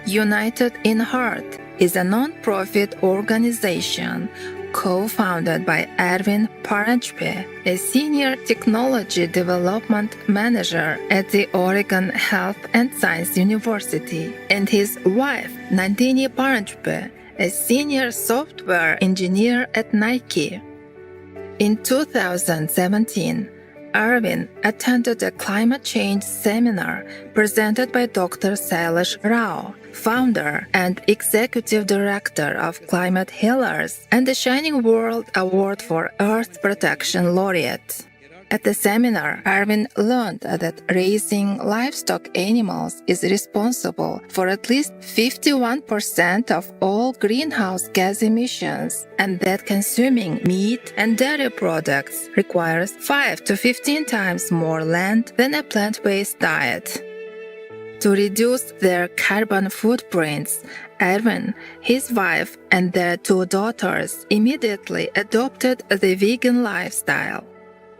United in Heart is a non-profit organization co-founded by Erwin Paranjpe, a senior technology development manager at the Oregon Health and Science University, and his wife, Nandini Paranjpe, a senior software engineer at Nike. In 2017, Erwin attended a climate change seminar presented by Dr. Sailesh Rao, founder and executive director of Climate Healers and the Shining World Award for Earth Protection laureate. At the seminar, Erwin learned that raising livestock animals is responsible for at least 51% of all greenhouse gas emissions, and that consuming meat and dairy products requires 5 to 15 times more land than a plant-based diet. To reduce their carbon footprints, Erwin, his wife, and their 2 daughters immediately adopted the vegan lifestyle.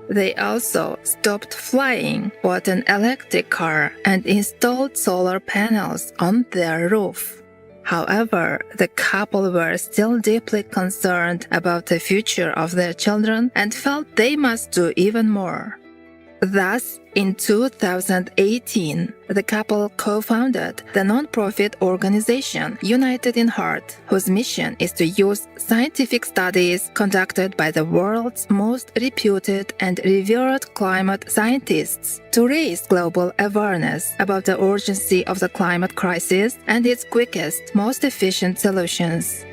They also stopped flying, bought an electric car, and installed solar panels on their roof. However, the couple were still deeply concerned about the future of their children and felt they must do even more. Thus, in 2018, the couple co-founded the non-profit organization United in Heart, whose mission is to use scientific studies conducted by the world's most reputed and revered climate scientists to raise global awareness about the urgency of the climate crisis and its quickest, most efficient solutions.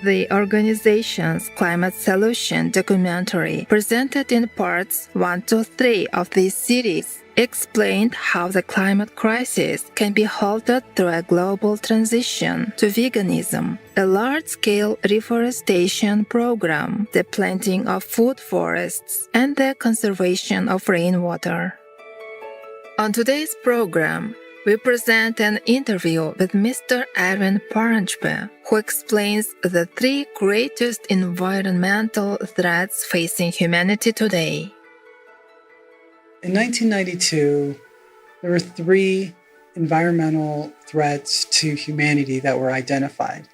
The organization's climate solution documentary, presented in parts 1 to 3 of this series, explained how the climate crisis can be halted through a global transition to veganism, a large-scale reforestation program, the planting of food forests, and the conservation of rainwater. On today's program, we present an interview with Mr. Erwin Paranjpe, who explains the 3 greatest environmental threats facing humanity today. In 1992, there were 3 environmental threats to humanity that were identified,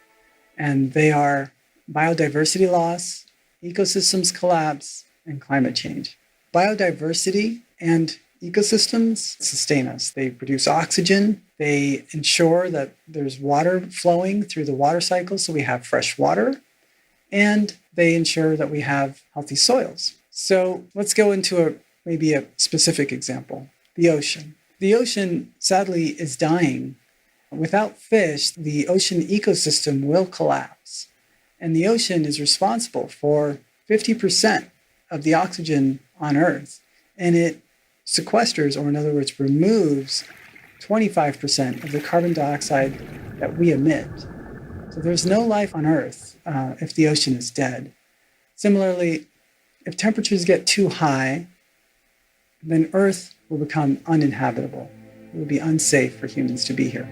and they are biodiversity loss, ecosystems collapse, and climate change. Biodiversity and ecosystems sustain us. They produce oxygen. They ensure that there's water flowing through the water cycle, so we have fresh water. And they ensure that we have healthy soils. So let's go into maybe a specific example, the ocean. The ocean, sadly, is dying. Without fish, the ocean ecosystem will collapse. And the ocean is responsible for 50% of the oxygen on Earth. And it sequesters, or in other words, removes 25% of the carbon dioxide that we emit. So there's no life on Earth if the ocean is dead. Similarly, if temperatures get too high, then Earth will become uninhabitable. It will be unsafe for humans to be here.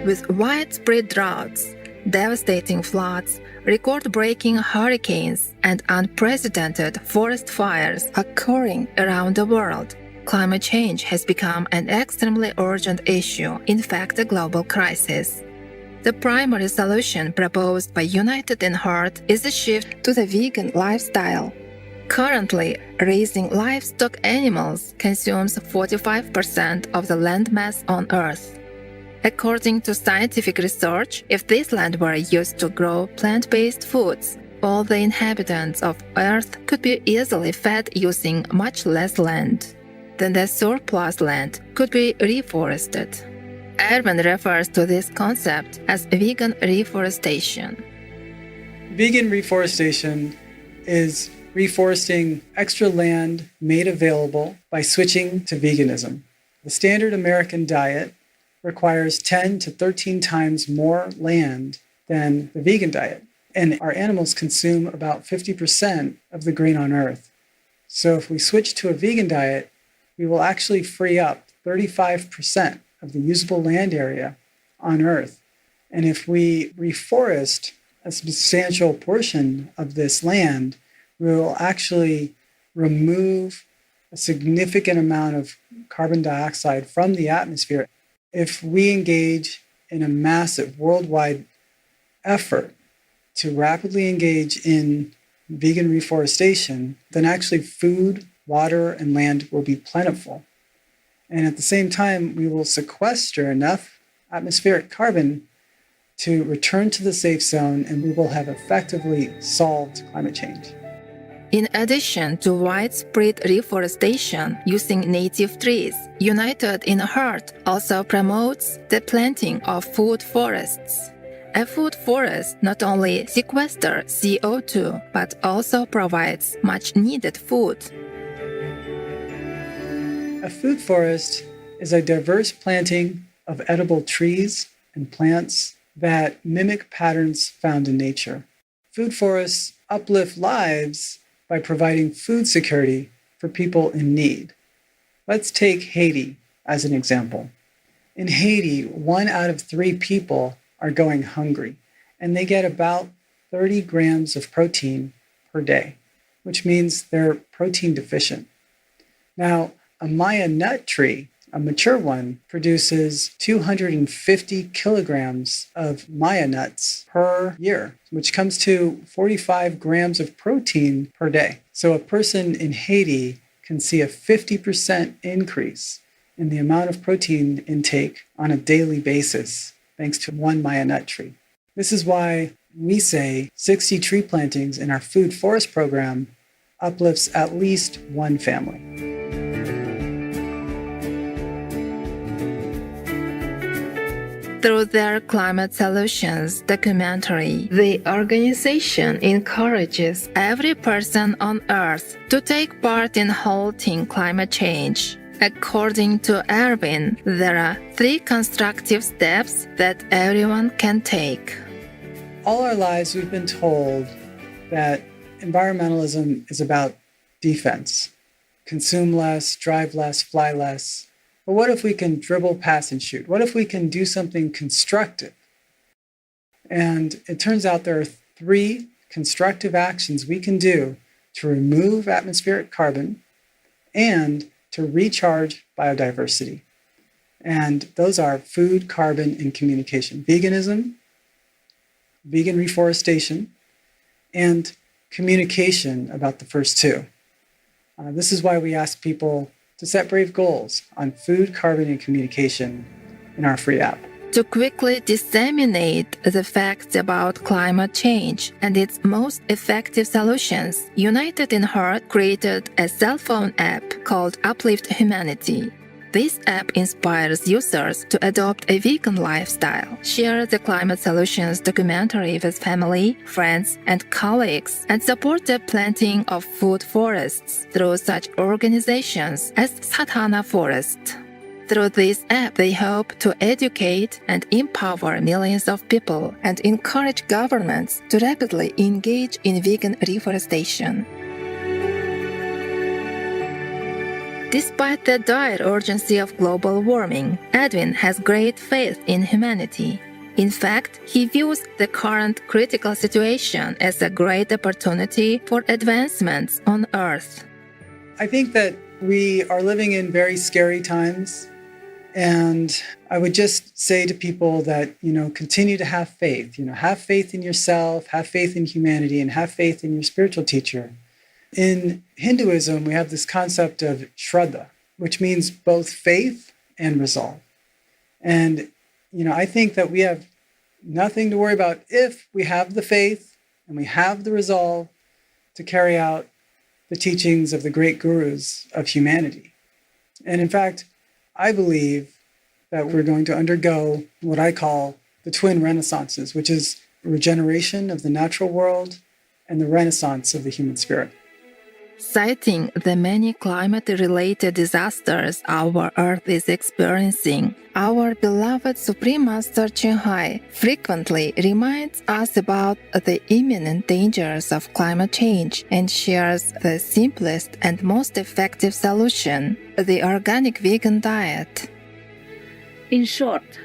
With widespread droughts, devastating floods, record-breaking hurricanes, and unprecedented forest fires occurring around the world, climate change has become an extremely urgent issue, in fact a global crisis. The primary solution proposed by United in Heart is a shift to the vegan lifestyle. Currently, raising livestock animals consumes 45% of the land mass on Earth. According to scientific research, if this land were used to grow plant-based foods, all the inhabitants of Earth could be easily fed using much less land. Then the surplus land could be reforested. Erwin refers to this concept as vegan reforestation. Vegan reforestation is reforesting extra land made available by switching to veganism. The standard American diet requires 10 to 13 times more land than the vegan diet. And our animals consume about 50% of the grain on Earth. So if we switch to a vegan diet, we will actually free up 35% of the usable land area on Earth. And if we reforest a substantial portion of this land, we will actually remove a significant amount of carbon dioxide from the atmosphere. If we engage in a massive worldwide effort to rapidly engage in vegan reforestation, then actually food, water, and land will be plentiful. And at the same time, we will sequester enough atmospheric carbon to return to the safe zone, and we will have effectively solved climate change. In addition to widespread reforestation using native trees, United in Heart also promotes the planting of food forests. A food forest not only sequesters CO2, but also provides much needed food. A food forest is a diverse planting of edible trees and plants that mimic patterns found in nature. Food forests uplift lives by providing food security for people in need. Let's take Haiti as an example. In Haiti, 1 out of 3 people are going hungry, and they get about 30 grams of protein per day, which means they're protein deficient. Now, a Maya nut tree, a mature one, produces 250 kilograms of Maya nuts per year, which comes to 45 grams of protein per day. So a person in Haiti can see a 50% increase in the amount of protein intake on a daily basis, thanks to 1 Maya nut tree. This is why we say 60 tree plantings in our food forest program uplifts at least 1 family. Through their Climate Solutions documentary, the organization encourages every person on Earth to take part in halting climate change. According to Erwin, there are 3 constructive steps that everyone can take. All our lives, we've been told that environmentalism is about defense. Consume less, drive less, fly less. But what if we can dribble, pass, and shoot? What if we can do something constructive? And it turns out there are 3 constructive actions we can do to remove atmospheric carbon and to recharge biodiversity. And those are food, carbon, and communication. Veganism, vegan reforestation, and communication about the first 2. This is why we ask people to set brave goals on food, carbon, and communication in our free app. To quickly disseminate the facts about climate change and its most effective solutions, United in Heart created a cell phone app called Uplift Humanity. This app inspires users to adopt a vegan lifestyle, share the Climate Solutions documentary with family, friends, and colleagues, and support the planting of food forests through such organizations as Sadhana Forest. Through this app, they hope to educate and empower millions of people and encourage governments to rapidly engage in vegan reforestation. Despite the dire urgency of global warming, Edwin has great faith in humanity. In fact, he views the current critical situation as a great opportunity for advancements on Earth. I think that we are living in very scary times. And I would just say to people that, continue to have faith. Have faith in yourself, have faith in humanity, and have faith in your spiritual teacher. In Hinduism, we have this concept of Shraddha, which means both faith and resolve. And, I think that we have nothing to worry about if we have the faith and we have the resolve to carry out the teachings of the great gurus of humanity. And in fact, I believe that we're going to undergo what I call the twin renaissances, which is regeneration of the natural world and the renaissance of the human spirit. Citing the many climate-related disasters our Earth is experiencing, our beloved Supreme Master Ching Hai frequently reminds us about the imminent dangers of climate change and shares the simplest and most effective solution, the organic vegan diet. In short,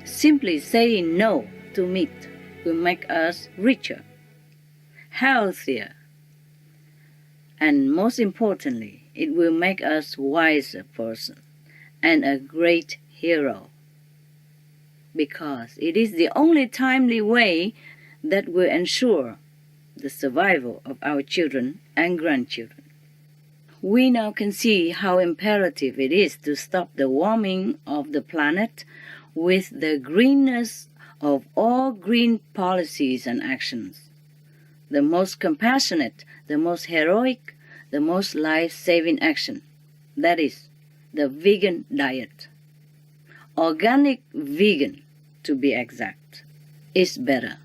simply saying no to meat will make us richer, healthier, and most importantly, it will make us a wiser person and a great hero, because it is the only timely way that will ensure the survival of our children and grandchildren. We now can see how imperative it is to stop the warming of the planet with the greenness of all green policies and actions. The most compassionate, the most heroic, the most life-saving action, that is, the vegan diet. Organic vegan, to be exact, is better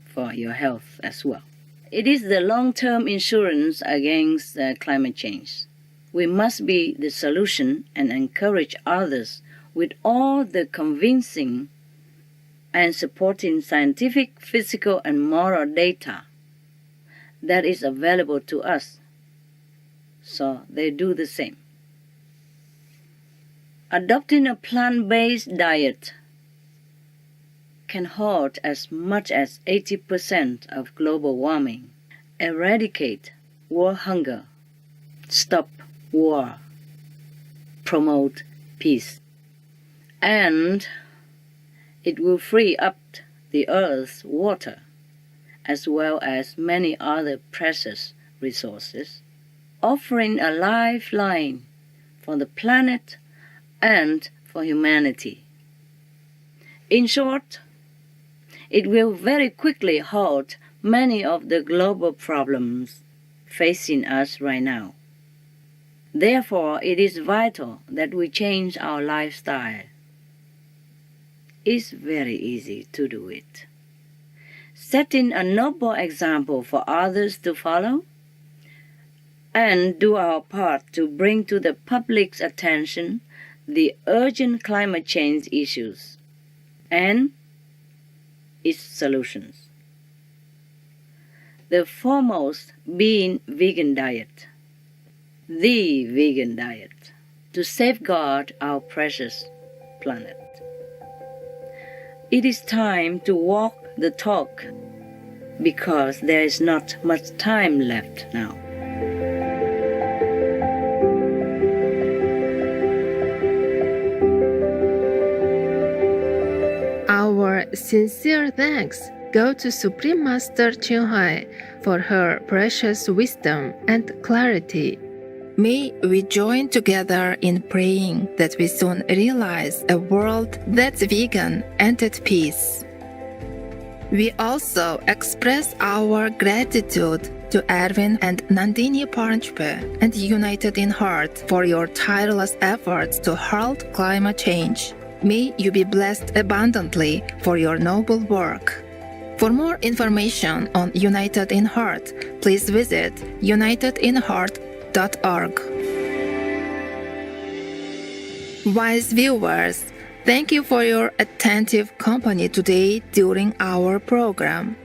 for your health as well. It is the long-term insurance against climate change. We must be the solution and encourage others with all the convincing and supporting scientific, physical, and moral data that is available to us, so they do the same. Adopting a plant-based diet can halt as much as 80% of global warming, eradicate world hunger, stop war, promote peace, and it will free up the Earth's water as well as many other precious resources, offering a lifeline for the planet and for humanity. In short, it will very quickly halt many of the global problems facing us right now. Therefore, it is vital that we change our lifestyle. It's very easy to do it. Setting a noble example for others to follow, and do our part to bring to the public's attention the urgent climate change issues and its solutions. The foremost being vegan diet, the vegan diet, to safeguard our precious planet. It is time to walk the talk because there is not much time left now. Our sincere thanks go to Supreme Master Thanh Hải for her precious wisdom and clarity. May we join together in praying that we soon realize a world that's vegan and at peace. We also express our gratitude to Erwin and Nandini Paranjpe and United in Heart for your tireless efforts to halt climate change. May you be blessed abundantly for your noble work. For more information on United in Heart, please visit unitedinheart.org. Wise viewers, thank you for your attentive company today during our program.